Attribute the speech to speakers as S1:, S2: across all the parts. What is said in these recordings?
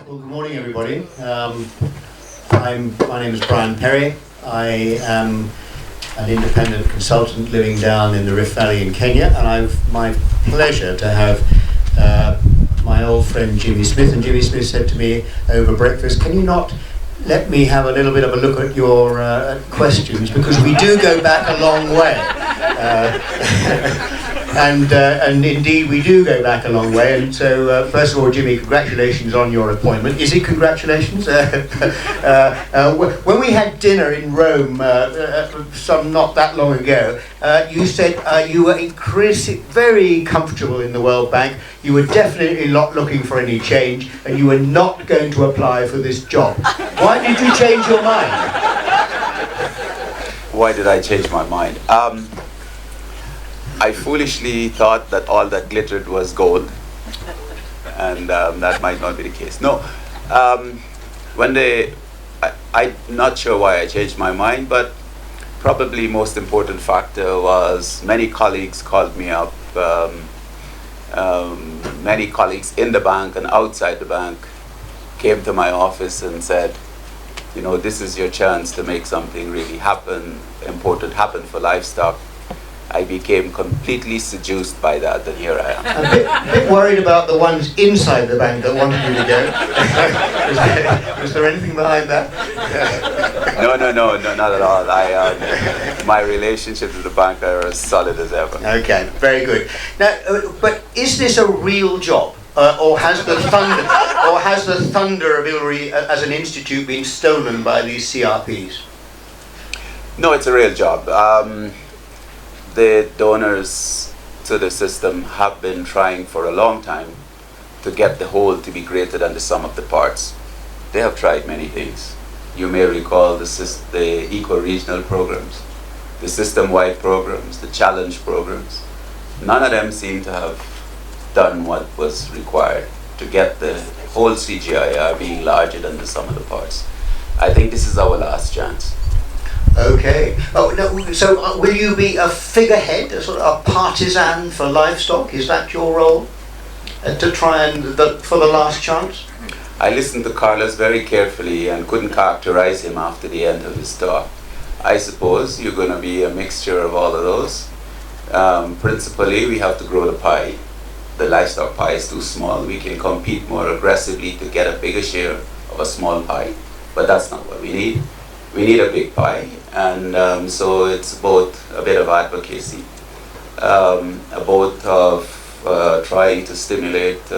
S1: Well, good morning, everybody. My name is Brian Perry. I am an independent consultant living down in the Rift Valley in Kenya, and I've my pleasure to have my old friend Jimmy Smith. And Jimmy Smith said to me over breakfast, "Can you not let me have a little bit of a look at your questions, because we do go back a long way." And indeed we do go back a long way. And so first of all, Jimmy, congratulations on your appointment. Is it congratulations? When we had dinner in Rome some not that long ago, you said you were very comfortable in the World Bank. You were definitely not looking for any change, and you were not going to apply for this job. Why did you change your mind?
S2: Why did I change my mind? I foolishly thought that all that glittered was gold, and that might not be the case. No, I'm not sure why I changed my mind, but probably most important factor was many colleagues called me up. Many colleagues in the bank and outside the bank came to my office and said, you know, this is your chance to make something really important happen for livestock. I became completely seduced by that, and here I am.
S1: I'm a bit worried about the ones inside the bank that wanted you to go. Was there anything behind that?
S2: No, not at all. My relationships with the bank are as solid as ever.
S1: Okay, very good. Now, but is this a real job, or has the thunder of Ilri as an institute been stolen by these CRPs?
S2: No, it's a real job. The donors to the system have been trying for a long time to get the whole to be greater than the sum of the parts. They have tried many things. You may recall the eco-regional programs, the system-wide programs, the challenge programs. None of them seem to have done what was required to get the whole CGIR being larger than the sum of the parts. I think this is our last chance.
S1: Okay. Oh no. So will you be a figurehead, a sort of a partisan for livestock? Is that your role, to try and for the last chance?
S2: I listened to Carlos very carefully and couldn't characterize him after the end of his talk. I suppose you're going to be a mixture of all of those. Principally, we have to grow the pie. The livestock pie is too small. We can compete more aggressively to get a bigger share of a small pie, but that's not what we need. We need a big pie, and so it's both a bit of advocacy, both of trying to stimulate,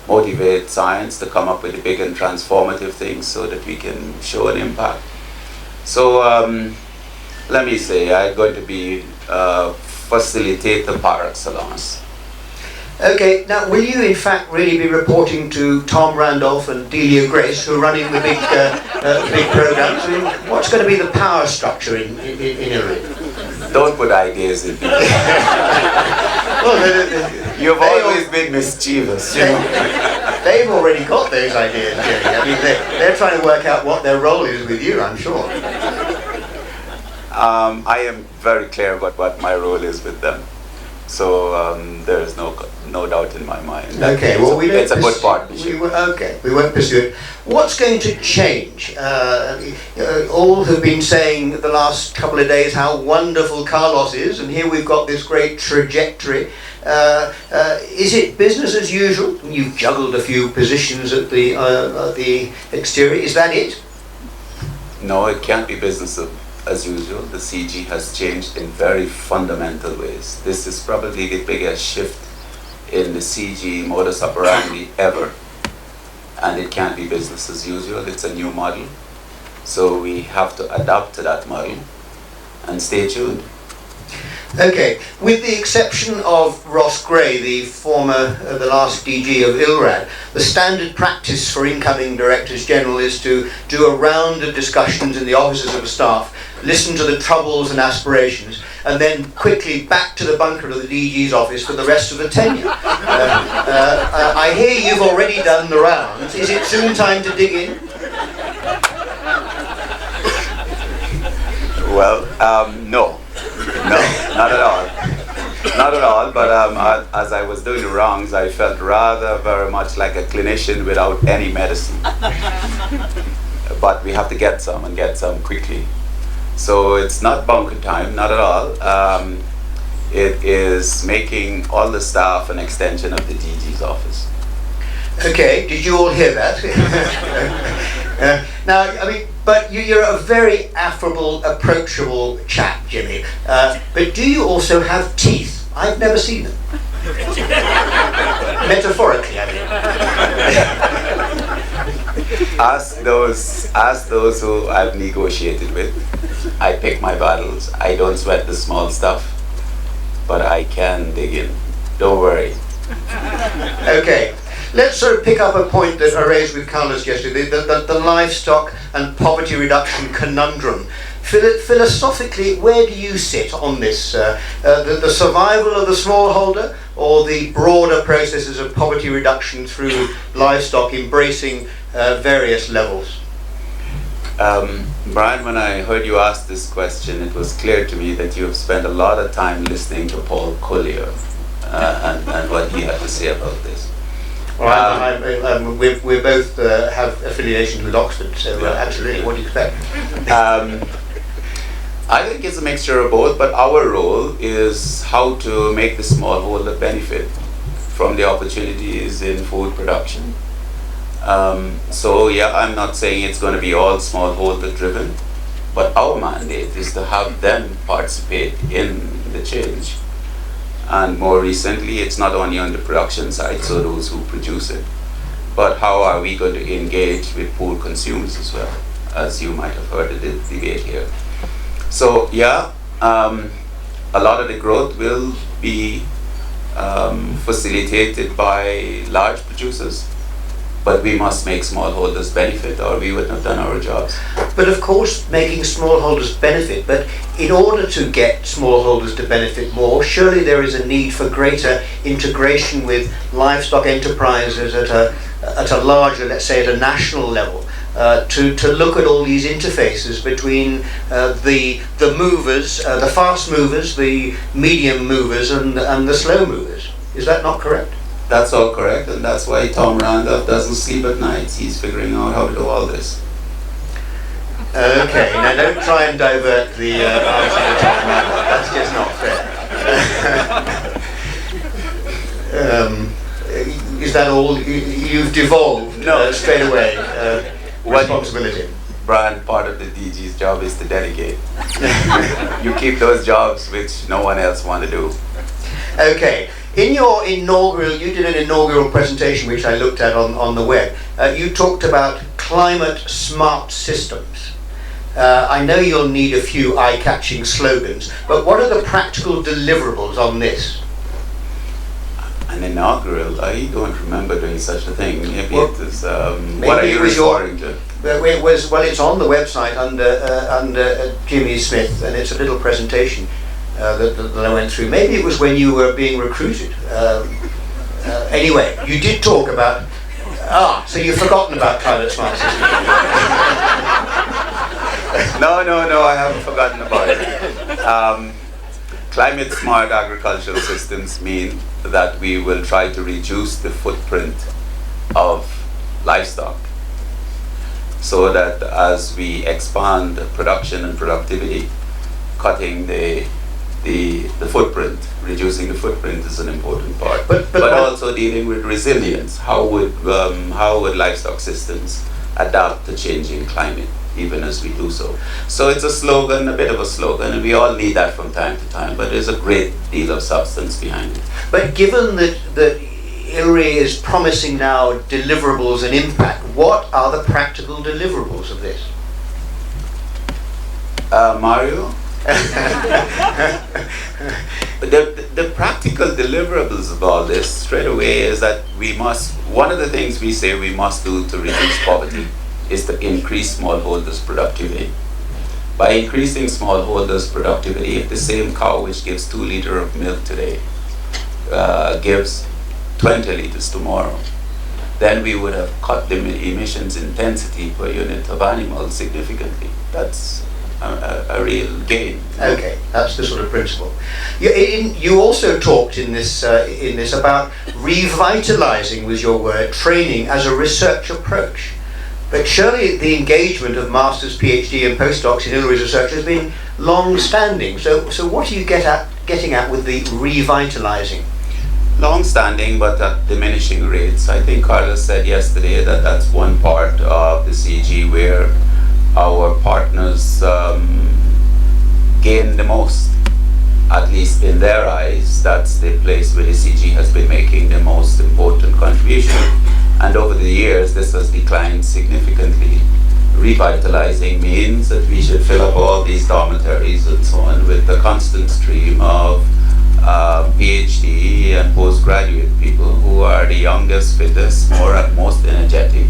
S2: motivate science to come up with the big and transformative things so that we can show an impact. So let me say, I'm going to be facilitator par excellence.
S1: Okay, now will you in fact really be reporting to Tom Randolph and Delia Grace, who are running the big programs? I mean, what's going to be the power structure in Ilri?
S2: Don't put ideas in me.
S1: Well,
S2: you've always been mischievous. You know?
S1: They've already got those ideas, Jerry. I mean, they're trying to work out what their role is with you, I'm sure.
S2: I am very clear about what my role is with them. So there is no doubt in my mind.
S1: Okay, well,
S2: it's a good partnership.
S1: We won't pursue it. What's going to change? All have been saying the last couple of days how wonderful Carlos is, and here we've got this great trajectory. Is it business as usual? You've juggled a few positions at the exterior. Is that it?
S2: No, it can't be business as usual. The CG has changed in very fundamental ways. This is probably the biggest shift in the CG modus operandi ever, and it can't be business as usual. It's a new model, so we have to adapt to that model and stay tuned.
S1: Okay, with the exception of Ross Gray, the last DG of ILRAD, the standard practice for incoming Directors General is to do a round of discussions in the offices of the staff, listen to the troubles and aspirations, and then quickly back to the bunker of the DG's office for the rest of the tenure. I hear you've already done the rounds. Is it soon time to dig in?
S2: Well, no, not at all. Not at all, but as I was doing the wrongs, I felt rather very much like a clinician without any medicine. But we have to get some and get some quickly. So it's not bunker time, not at all. It is making all the staff an extension of the DG's office.
S1: Okay, did you all hear that? Now, I mean, but you're a very affable, approachable chap, Jimmy. But do you also have teeth? I've never seen them. Metaphorically, I mean.
S2: Ask those who I've negotiated with. I pick my battles. I don't sweat the small stuff, but I can dig in. Don't worry.
S1: Okay. Let's sort of pick up a point that I raised with Carlos yesterday, the livestock and poverty reduction conundrum. Philosophically, where do you sit on this? The survival of the smallholder, or the broader processes of poverty reduction through livestock embracing various levels?
S2: Brian, when I heard you ask this question, it was clear to me that you have spent a lot of time listening to Paul Collier and what he had to say about this.
S1: Well, we both have affiliations with Oxford, so absolutely, what do you expect?
S2: I think it's a mixture of both, but our role is how to make the smallholder benefit from the opportunities in food production. So yeah, I'm not saying it's going to be all smallholder driven, but our mandate is to have them participate in the change. And more recently, it's not only on the production side, so those who produce it, but how are we going to engage with poor consumers as well, as you might have heard the debate here. So yeah, a lot of the growth will be facilitated by large producers, but we must make smallholders benefit, or we wouldn't have done our jobs.
S1: But of course, making smallholders benefit, but in order to get smallholders to benefit more, surely there is a need for greater integration with livestock enterprises at a larger, let's say at a national level, to look at all these interfaces between the movers, the fast movers, the medium movers, and the slow movers. Is that not correct?
S2: That's all correct, and that's why Tom Randolph doesn't sleep at night. He's figuring out how to do all this.
S1: Okay, now don't try and divert the answer to Tom Randolph. That's just not fair. Is that all? You've devolved straight away responsibility?
S2: Brian, part of the DG's job is to delegate. You keep those jobs which no one else want to do.
S1: Okay. In your inaugural, you did an inaugural presentation which I looked at on the web. You talked about climate smart systems. I know you'll need a few eye-catching slogans, but what are the practical deliverables on this?
S2: An inaugural? I don't remember doing such a thing. Maybe
S1: Well,
S2: it is. What are you referring to?
S1: It's on the website under Jimmy Smith, and it's a little presentation. That I went through. Maybe it was when you were being recruited. Anyway, you did talk about. So you've forgotten about climate smart systems.
S2: No, I haven't forgotten about it. Climate smart agricultural systems mean that we will try to reduce the footprint of livestock, so that as we expand production and productivity, cutting the footprint, reducing the footprint is an important part. But also dealing with resilience. How would livestock systems adapt to changing climate, even as we do so? So it's a slogan, a bit of a slogan, and we all need that from time to time, but there's a great deal of substance behind it.
S1: But given that ILRI is promising now deliverables and impact, what are the practical deliverables of this?
S2: Mario? The practical deliverables of all this straight away is that one of the things we say we must do to reduce poverty is to increase smallholders' productivity. By increasing smallholders' productivity, if the same cow which gives 2 liters of milk today gives 20 liters tomorrow, then we would have cut the emissions intensity per unit of animals significantly. That's a real gain.
S1: Okay, that's the sort of principle. You also talked in this about revitalizing, was your word, training as a research approach. But surely the engagement of masters, PhD and postdocs in Ilri's research has been long-standing. So what are you getting at with the revitalizing?
S2: Long-standing, but at diminishing rates. I think Carlos said yesterday that that's one part of the CG where our partners gain the most, at least in their eyes. That's the place where the CG has been making the most important contribution. And over the years, this has declined significantly. Revitalizing means that we should fill up all these dormitories and so on with a constant stream of PhD and postgraduate people who are the youngest, fittest, most energetic,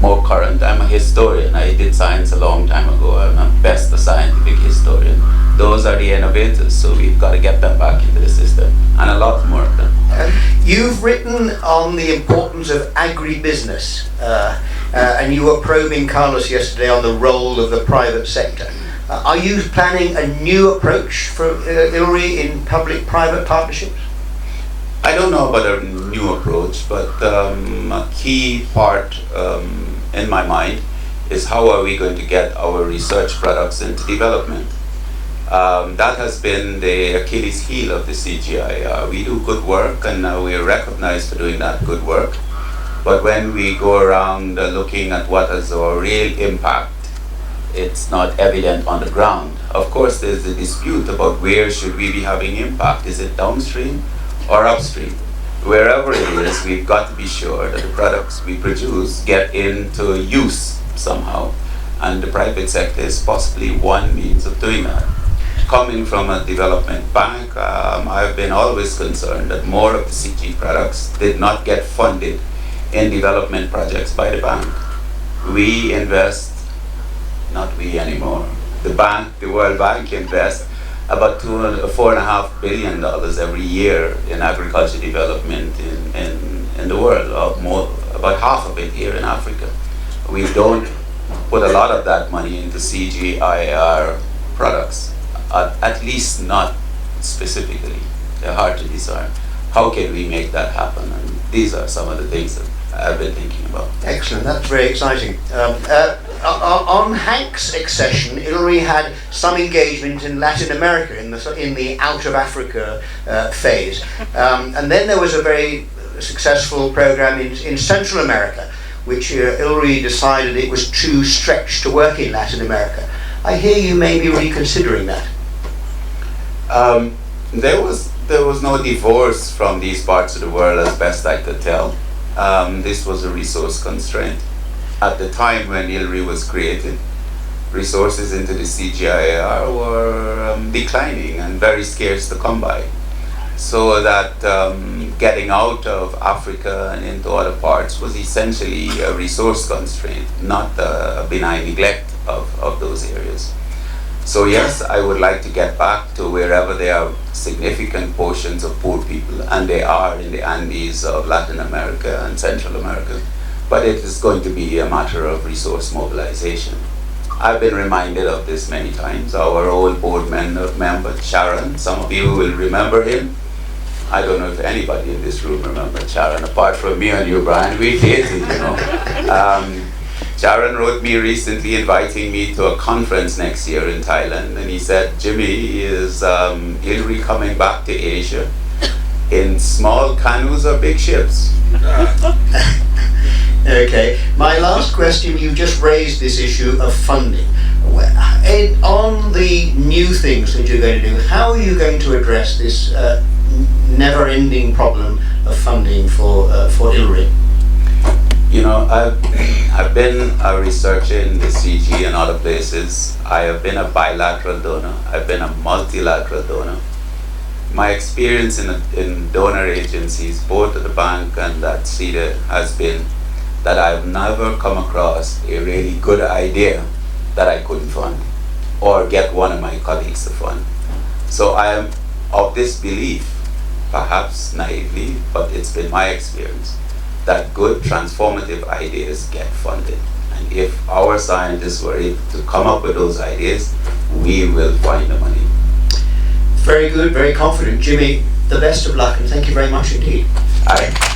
S2: more current. I'm a historian. I did science a long time ago. I'm at best a scientific historian. Those are the innovators, so we've got to get them back into the system, and a lot more of them.
S1: You've written on the importance of agribusiness, and you were probing Carlos yesterday on the role of the private sector. Are you planning a new approach for Ilri in public-private partnerships?
S2: I don't know about a new approach, but a key part in my mind is how are we going to get our research products into development. That has been the Achilles heel of the CGI. We do good work, and we are recognized for doing that good work. But when we go around looking at what has a real impact, it's not evident on the ground. Of course, there's a dispute about where should we be having impact. Is it downstream or upstream? Wherever it is, we've got to be sure that the products we produce get into use somehow. And the private sector is possibly one means of doing that. Coming from a development bank, I've been always concerned that more of the CG products did not get funded in development projects by the bank. We invest, not we anymore, the bank, the World Bank invests about $4.5 billion every year in agriculture development in the world, about half of it here in Africa. We don't put a lot of that money into CGIAR products, at least not specifically. They're hard to discern. How can we make that happen? And these are some of the things that I've been thinking about.
S1: Excellent, that's very exciting. On Hank's accession, Ilri had some engagement in Latin America in the out of Africa phase, and then there was a very successful program in Central America, which Ilri decided it was too stretched to work in Latin America. I hear you may be reconsidering that.
S2: There was no divorce from these parts of the world, as best I could tell. This was a resource constraint. At the time when ILRI was created, resources into the CGIAR were declining and very scarce to come by. So that getting out of Africa and into other parts was essentially a resource constraint, not a benign neglect of those areas. So yes, I would like to get back to wherever there are significant portions of poor people, and they are in the Andes of Latin America and Central America. But it is going to be a matter of resource mobilization. I've been reminded of this many times. Our old board member, Sharon, some of you will remember him. I don't know if anybody in this room remembers Sharon, apart from me and you, Brian. We dated, you know. Sharon wrote me recently inviting me to a conference next year in Thailand, and he said, Jimmy, is Ilri coming back to Asia in small canoes or big ships?
S1: Okay, my last question, you just raised this issue of funding. On the new things that you're going to do, how are you going to address this never-ending problem of funding for ILRI?
S2: You know, I've been a researcher in the CG and other places. I have been a bilateral donor. I've been a multilateral donor. My experience in donor agencies, both at the bank and at CEDA, has been that I've never come across a really good idea that I couldn't fund or get one of my colleagues to fund. So I am of this belief, perhaps naively, but it's been my experience, that good transformative ideas get funded. And if our scientists were able to come up with those ideas, we will find the money.
S1: Very good, very confident. Jimmy, the best of luck, and thank you very much indeed.
S2: All right.